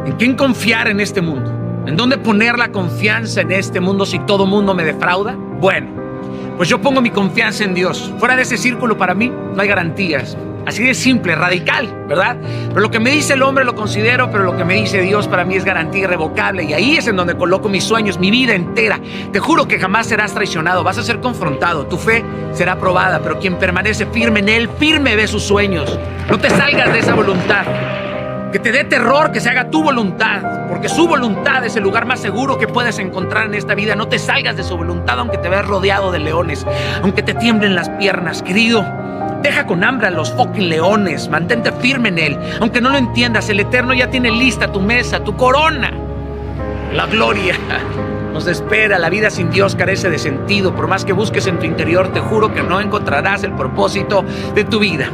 ¿En quién confiar en este mundo? ¿En dónde poner la confianza en este mundo si todo mundo me defrauda? Bueno, pues yo pongo mi confianza en Dios. Fuera de ese círculo para mí no hay garantías. Así de simple, radical, ¿verdad? Pero lo que me dice el hombre lo considero, pero lo que me dice Dios para mí es garantía irrevocable. Y ahí es en donde coloco mis sueños, mi vida entera. Te juro que jamás serás traicionado, vas a ser confrontado. Tu fe será probada, pero quien permanece firme en Él, firme ve sus sueños. No te salgas de esa voluntad. Que te dé terror que se haga tu voluntad, porque su voluntad es el lugar más seguro que puedes encontrar en esta vida. No te salgas de su voluntad aunque te veas rodeado de leones, aunque te tiemblen las piernas, querido. Deja con hambre a los fucking leones, mantente firme en Él. Aunque no lo entiendas, el Eterno ya tiene lista tu mesa, tu corona. La gloria nos espera. La vida sin Dios carece de sentido. Por más que busques en tu interior, te juro que no encontrarás el propósito de tu vida.